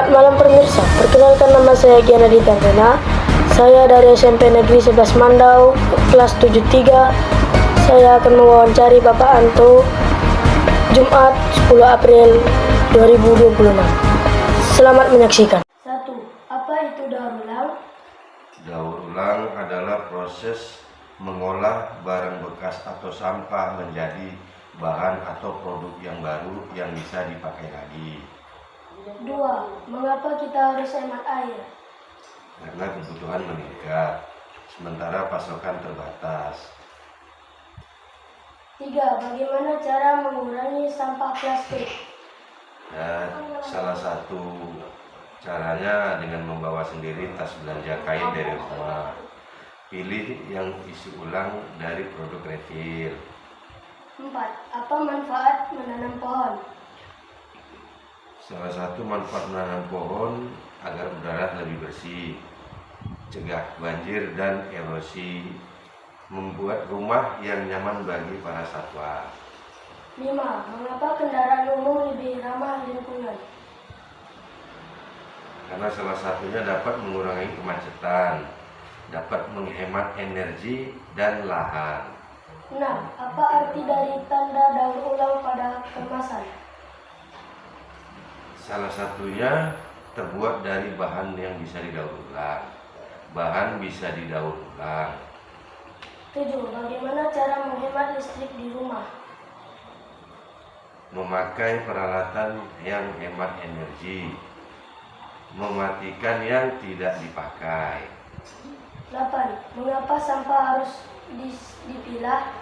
Selamat malam pemirsa, perkenalkan nama saya Giana Ditantena. Saya dari SMP Negeri 11 Mandau, kelas 73. Saya akan mewawancari Bapak Anto, Jumat 10 April 2026. Selamat menyaksikan. 1. Apa itu daur ulang? Daur ulang adalah proses mengolah barang bekas atau sampah menjadi bahan atau produk yang baru yang bisa dipakai lagi. 2. Mengapa kita harus hemat air? Karena kebutuhan meningkat, sementara pasokan terbatas. 3. Bagaimana cara mengurangi sampah plastik? Salah satu caranya dengan membawa sendiri tas belanja kain dari rumah. Pilih yang isi ulang dari produk refill. 4. Apa manfaat menanam pohon? Salah satu manfaat menanam pohon agar udara lebih bersih, cegah banjir dan erosi, membuat rumah yang nyaman bagi para satwa. 5. Mengapa kendaraan umum lebih ramah lingkungan? Karena salah satunya dapat mengurangi kemacetan, dapat menghemat energi dan lahan. 6. Apa arti dari tanda daur ulang pada kemasan? Salah satunya terbuat dari bahan yang bisa didaur ulang. Bahan bisa didaur ulang. 7. Bagaimana cara menghemat listrik di rumah? Memakai peralatan yang hemat energi. Mematikan yang tidak dipakai. 8. Mengapa sampah harus dipilah?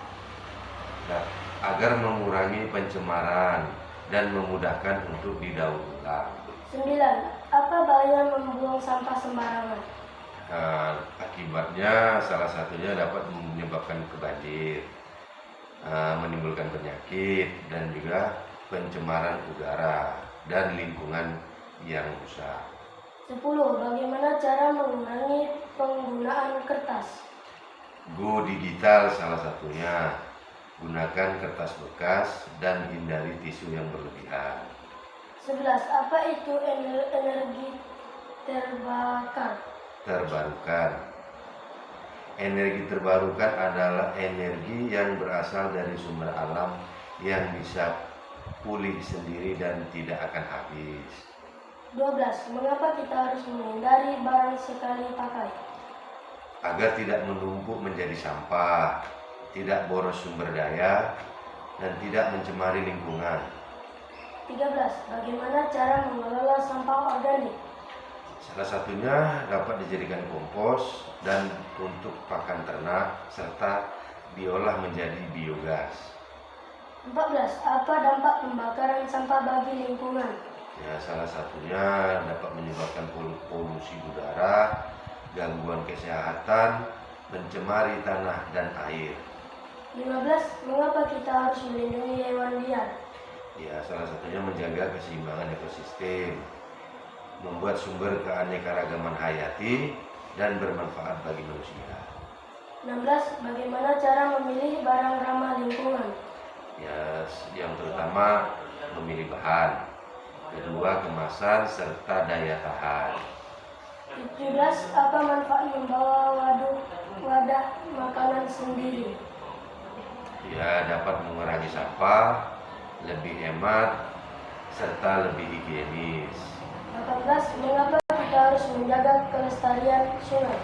Agar mengurangi pencemaran dan memudahkan untuk didaur ulang. 9. Apa bahaya membuang sampah sembarangan? Akibatnya salah satunya dapat menyebabkan banjir, menimbulkan penyakit dan juga pencemaran udara dan lingkungan yang rusak. 10. Bagaimana cara mengurangi penggunaan kertas? Go digital salah satunya. Gunakan kertas bekas dan hindari tisu yang berlebihan. 11. Apa itu energi Terbarukan. Energi terbarukan adalah energi yang berasal dari sumber alam yang bisa pulih sendiri dan tidak akan habis. 12. Mengapa kita harus menghindari barang sekali pakai? Agar tidak menumpuk menjadi sampah, tidak boros sumber daya, dan tidak mencemari lingkungan. 13. Bagaimana cara mengelola sampah organik? Salah satunya dapat dijadikan kompos dan untuk pakan ternak serta diolah menjadi biogas. 14. Apa dampak pembakaran sampah bagi lingkungan? Salah satunya dapat menyebabkan polusi udara, gangguan kesehatan, mencemari tanah dan air. 15. Mengapa kita harus melindungi hewan liar? Salah satunya menjaga keseimbangan ekosistem, membuat sumber keanekaragaman hayati dan bermanfaat bagi manusia. 16. Bagaimana cara memilih barang ramah lingkungan? Yang terutama memilih bahan, kedua kemasan serta daya tahan. 17. Apa manfaat membawa wadah makanan sendiri? Dapat mengurangi sampah, lebih hemat, serta lebih higienis. 18. Mengapa kita harus menjaga kelestarian sungai?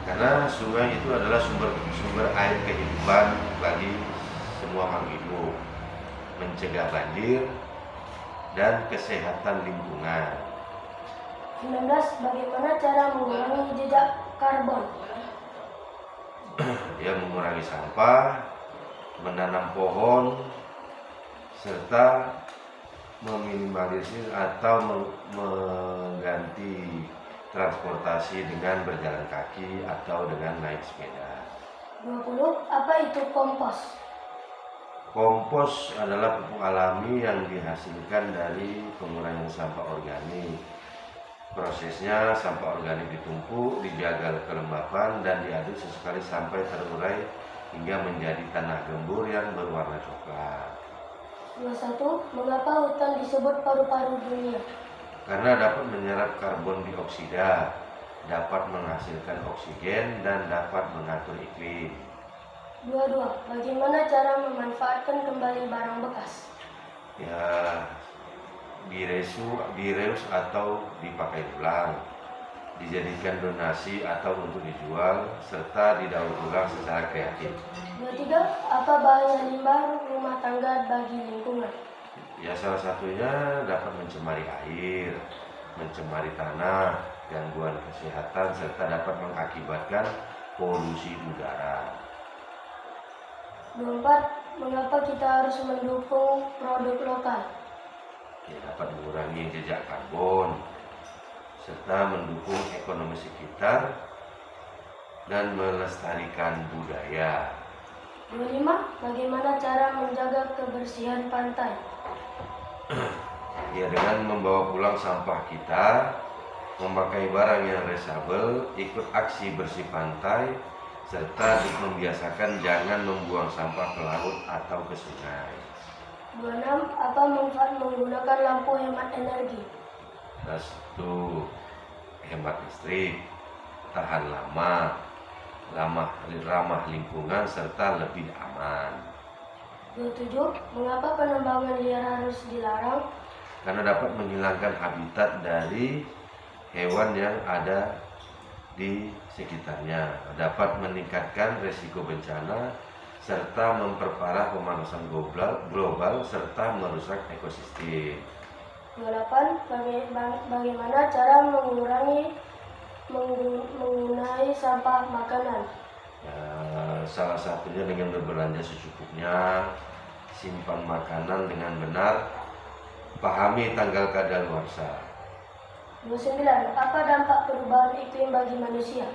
Karena sungai itu adalah sumber air kehidupan bagi semua makhluk hidup, mencegah banjir dan kesehatan lingkungan. 19. Bagaimana cara mengurangi jejak karbon? Mengurangi sampah, menanam pohon, serta meminimalisir atau mengganti transportasi dengan berjalan kaki atau dengan naik sepeda. 20. Apa itu kompos? Kompos adalah pupuk alami yang dihasilkan dari pengurangan sampah organik. Prosesnya sampah organik ditumpuk, dijaga kelembapan dan diaduk sesekali sampai terurai hingga menjadi tanah gembur yang berwarna coklat. 21. Mengapa hutan disebut paru-paru dunia? karena dapat menyerap karbon dioksida, dapat menghasilkan oksigen, dan dapat mengatur iklim. 22. Bagaimana cara memanfaatkan kembali barang bekas? Ya, direus atau dipakai ulang, dijadikan donasi atau untuk dijual, serta didaur ulang secara kreatif. 23. Apa bahaya limbah rumah tangga bagi lingkungan? Ya, salah satunya dapat mencemari air, mencemari tanah, gangguan kesehatan, serta dapat mengakibatkan polusi udara. 24. Mengapa kita harus mendukung produk lokal? Ya, dapat mengurangi jejak karbon, serta mendukung ekonomi sekitar dan melestarikan budaya. 25. Bagaimana cara menjaga kebersihan pantai? Ya, dengan membawa pulang sampah kita, memakai barang yang resabel, ikut aksi bersih pantai, serta membiasakan jangan membuang sampah ke laut atau ke sungai. 26. Apa manfaat menggunakan lampu hemat energi? Satu, hemat listrik, tahan lama, ramah lingkungan, serta lebih aman. 27. Mengapa penambangan liar harus dilarang? Karena dapat menghilangkan habitat dari hewan yang ada di sekitarnya, dapat meningkatkan resiko bencana, serta memperparah pemanasan global serta merusak ekosistem. 28. Bagaimana cara mengurangi menggunai sampah makanan? Ya, salah satunya dengan berbelanja secukupnya, simpan makanan dengan benar, pahami tanggal kadaluarsa. 29. Apa dampak perubahan iklim bagi manusia?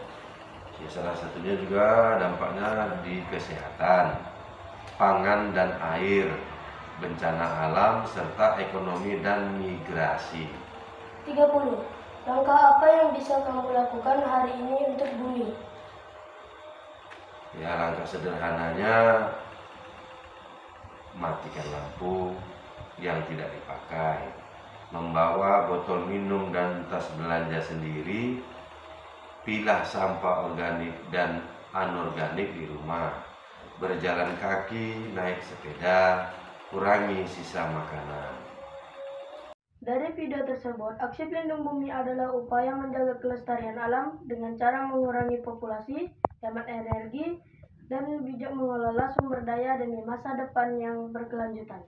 Ya, salah satunya juga dampaknya di kesehatan, pangan dan air, bencana alam, serta ekonomi dan migrasi. 30. Langkah apa yang bisa kamu lakukan hari ini untuk bumi? Ya, langkah sederhananya matikan lampu yang tidak dipakai, membawa botol minum dan tas belanja sendiri, pilah sampah organik dan anorganik di rumah, berjalan kaki, naik sepeda, kurangi sisa makanan. Dari video tersebut, aksi pelindung bumi adalah upaya menjaga kelestarian alam dengan cara mengurangi populasi, hemat energi, dan bijak mengelola sumber daya demi masa depan yang berkelanjutan.